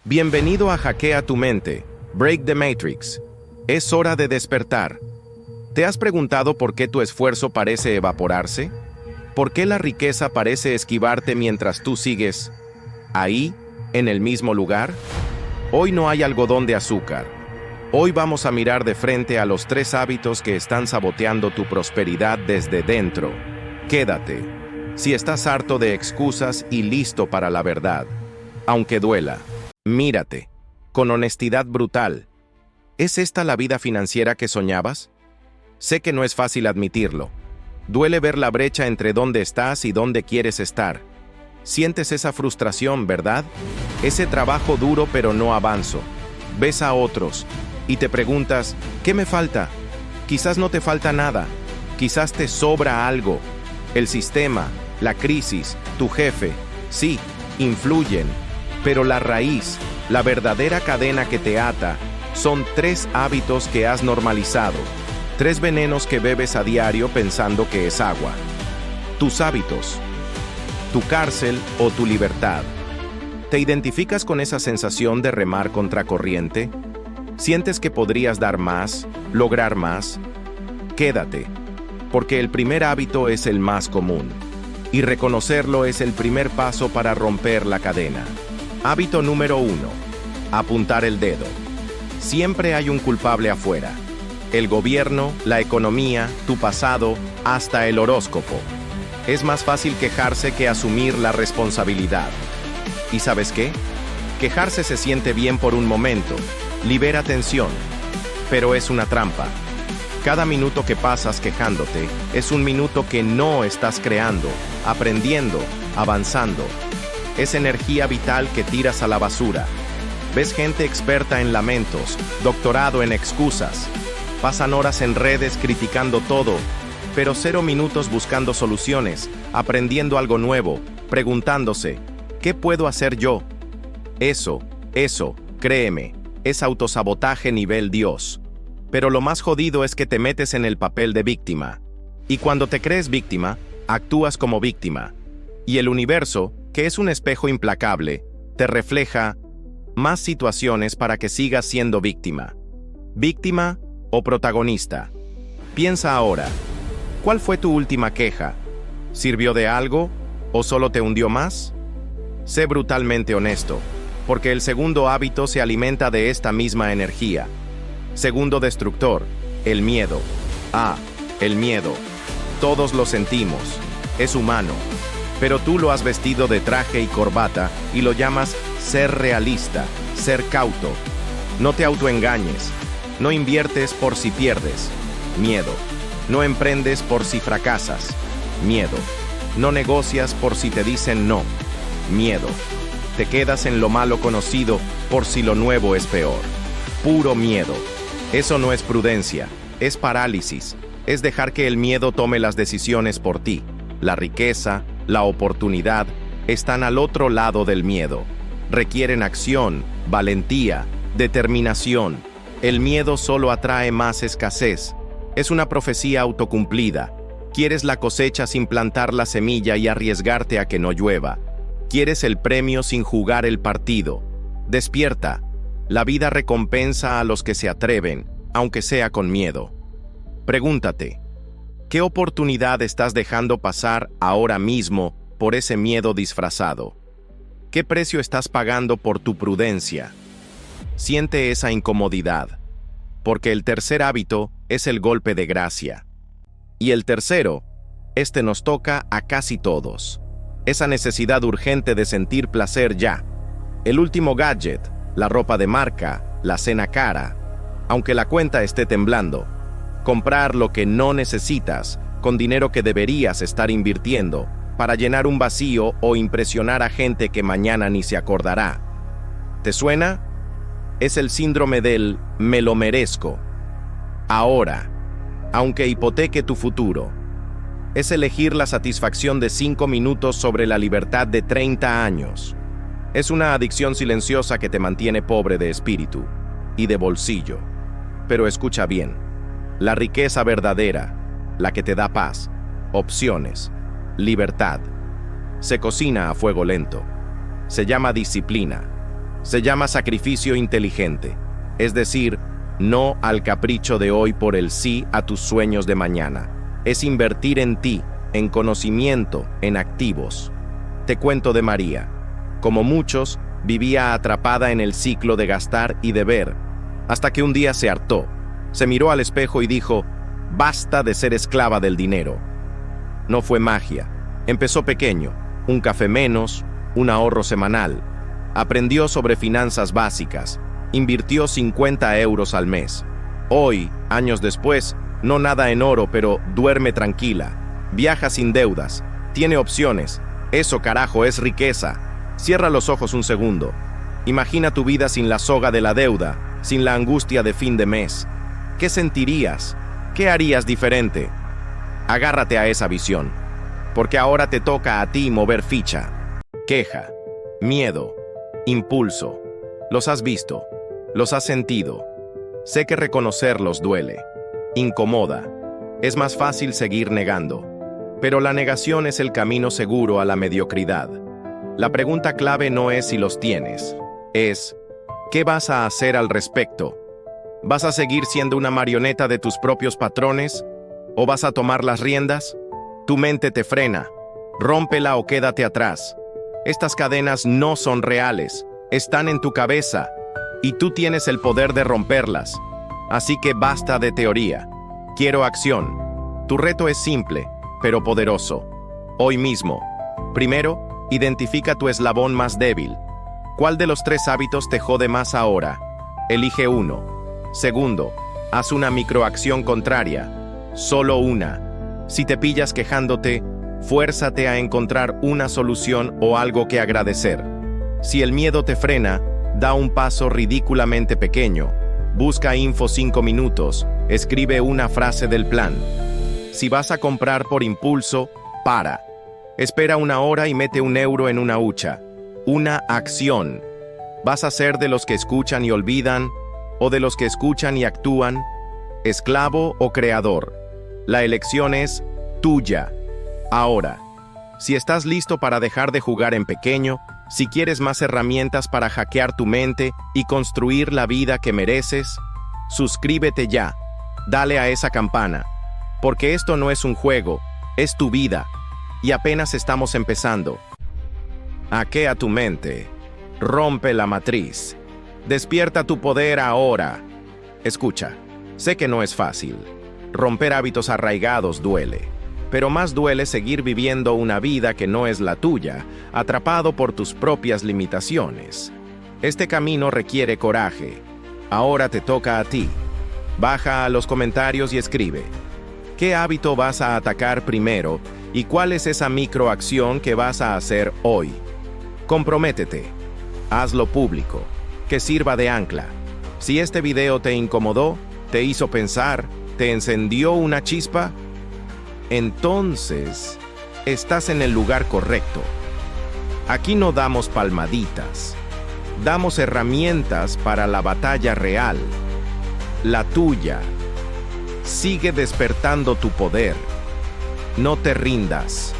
Bienvenido a Hackea tu mente, Break the Matrix. Es hora de despertar. ¿Te has preguntado por qué tu esfuerzo parece evaporarse? ¿Por qué la riqueza parece esquivarte mientras tú sigues ahí, en el mismo lugar? Hoy no hay algodón de azúcar. Hoy vamos a mirar de frente a los 3 hábitos que están saboteando tu prosperidad desde dentro. Quédate, si estás harto de excusas y listo para la verdad. Aunque duela, mírate, con honestidad brutal. ¿Es esta la vida financiera que soñabas? Sé que no es fácil admitirlo. Duele ver la brecha entre dónde estás y dónde quieres estar. Sientes esa frustración, ¿verdad? Ese trabajo duro pero no avanzo. Ves a otros y te preguntas, ¿qué me falta? Quizás no te falta nada. Quizás te sobra algo. El sistema, la crisis, tu jefe, sí, influyen. Pero la raíz, la verdadera cadena que te ata, son 3 hábitos que has normalizado. 3 venenos que bebes a diario pensando que es agua. Tus hábitos, tu cárcel o tu libertad. ¿Te identificas con esa sensación de remar contracorriente? ¿Sientes que podrías dar más, lograr más? Quédate, porque el primer hábito es el más común, y reconocerlo es el primer paso para romper la cadena. Hábito número 1. Apuntar el dedo. Siempre hay un culpable afuera. El gobierno, la economía, tu pasado, hasta el horóscopo. Es más fácil quejarse que asumir la responsabilidad. ¿Y sabes qué? Quejarse se siente bien por un momento, libera tensión, pero es una trampa. Cada minuto que pasas quejándote es un minuto que no estás creando, aprendiendo, avanzando. Es energía vital que tiras a la basura. Ves gente experta en lamentos, doctorado en excusas. Pasan horas en redes criticando todo, pero 0 minutos buscando soluciones, aprendiendo algo nuevo, preguntándose, ¿qué puedo hacer yo? Eso, créeme, es autosabotaje nivel Dios. Pero lo más jodido es que te metes en el papel de víctima. Y cuando te crees víctima, actúas como víctima. Y el universo, que es un espejo implacable, te refleja más situaciones para que sigas siendo víctima. ¿Víctima o protagonista? Piensa ahora, ¿cuál fue tu última queja? ¿Sirvió de algo o solo te hundió más? Sé brutalmente honesto, porque el segundo hábito se alimenta de esta misma energía. Segundo destructor, el miedo. El miedo. Todos lo sentimos, es humano. Pero tú lo has vestido de traje y corbata y lo llamas ser realista, ser cauto. No te autoengañes. No inviertes por si pierdes. Miedo. No emprendes por si fracasas. Miedo. No negocias por si te dicen no. Miedo. Te quedas en lo malo conocido por si lo nuevo es peor. Puro miedo. Eso no es prudencia, es parálisis. Es dejar que el miedo tome las decisiones por ti. La riqueza, la oportunidad, están al otro lado del miedo. Requieren acción, valentía, determinación. El miedo solo atrae más escasez. Es una profecía autocumplida. Quieres la cosecha sin plantar la semilla y arriesgarte a que no llueva. Quieres el premio sin jugar el partido. Despierta. La vida recompensa a los que se atreven, aunque sea con miedo. Pregúntate, ¿qué oportunidad estás dejando pasar ahora mismo por ese miedo disfrazado? ¿Qué precio estás pagando por tu prudencia? Siente esa incomodidad, porque el tercer hábito es el golpe de gracia. Y el tercero, este nos toca a casi todos. Esa necesidad urgente de sentir placer ya. El último gadget, la ropa de marca, la cena cara, aunque la cuenta esté temblando. Comprar lo que no necesitas, con dinero que deberías estar invirtiendo, para llenar un vacío o impresionar a gente que mañana ni se acordará. ¿Te suena? Es el síndrome del me lo merezco. Ahora, aunque hipoteque tu futuro. Es elegir la satisfacción de 5 minutos sobre la libertad de 30 años. Es una adicción silenciosa que te mantiene pobre de espíritu y de bolsillo. Pero escucha bien, la riqueza verdadera, la que te da paz, opciones, libertad, se cocina a fuego lento. Se llama disciplina. Se llama sacrificio inteligente, es decir, no al capricho de hoy por el sí a tus sueños de mañana. Es invertir en ti, en conocimiento, en activos. Te cuento de María. Como muchos, vivía atrapada en el ciclo de gastar y de ver, hasta que un día se hartó. Se miró al espejo y dijo, basta de ser esclava del dinero. No fue magia. Empezó pequeño, un café menos, un ahorro semanal. Aprendió sobre finanzas básicas. Invirtió 50 euros al mes. Hoy, años después, no nada en oro, pero duerme tranquila. Viaja sin deudas. Tiene opciones. Eso, carajo, es riqueza. Cierra los ojos un segundo. Imagina tu vida sin la soga de la deuda, sin la angustia de fin de mes. ¿Qué sentirías? ¿Qué harías diferente? Agárrate a esa visión, porque ahora te toca a ti mover ficha. Queja, miedo, impulso. Los has visto, los has sentido. Sé que reconocerlos duele, incomoda. Es más fácil seguir negando, pero la negación es el camino seguro a la mediocridad. La pregunta clave no es si los tienes, es ¿qué vas a hacer al respecto? ¿Vas a seguir siendo una marioneta de tus propios patrones? ¿O vas a tomar las riendas? Tu mente te frena. Rómpela o quédate atrás. Estas cadenas no son reales, están en tu cabeza, y tú tienes el poder de romperlas. Así que basta de teoría. Quiero acción. Tu reto es simple, pero poderoso. Hoy mismo. Primero, identifica tu eslabón más débil. ¿Cuál de los 3 hábitos te jode más ahora? Elige uno. Segundo, haz una microacción contraria. Solo una. Si te pillas quejándote, fuérzate a encontrar una solución o algo que agradecer. Si el miedo te frena, da un paso ridículamente pequeño. Busca info 5 minutos, escribe una frase del plan. Si vas a comprar por impulso, para. Espera 1 hora y mete 1 euro en una hucha. Una acción. ¿Vas a ser de los que escuchan y olvidan, o de los que escuchan y actúan? ¿Esclavo o creador? La elección es tuya. Ahora, si estás listo para dejar de jugar en pequeño, si quieres más herramientas para hackear tu mente y construir la vida que mereces, suscríbete ya. Dale a esa campana. Porque esto no es un juego, es tu vida. Y apenas estamos empezando. Hackea tu mente. Rompe la matriz. Despierta tu poder ahora. Escucha, sé que no es fácil. Romper hábitos arraigados duele. Pero más duele seguir viviendo una vida que no es la tuya, atrapado por tus propias limitaciones. Este camino requiere coraje. Ahora te toca a ti. Baja a los comentarios y escribe. ¿Qué hábito vas a atacar primero y cuál es esa microacción que vas a hacer hoy? Comprométete. Hazlo público. Que sirva de ancla. Si este video te incomodó, te hizo pensar, te encendió una chispa, entonces estás en el lugar correcto. Aquí no damos palmaditas, damos herramientas para la batalla real, la tuya. Sigue despertando tu poder. No te rindas.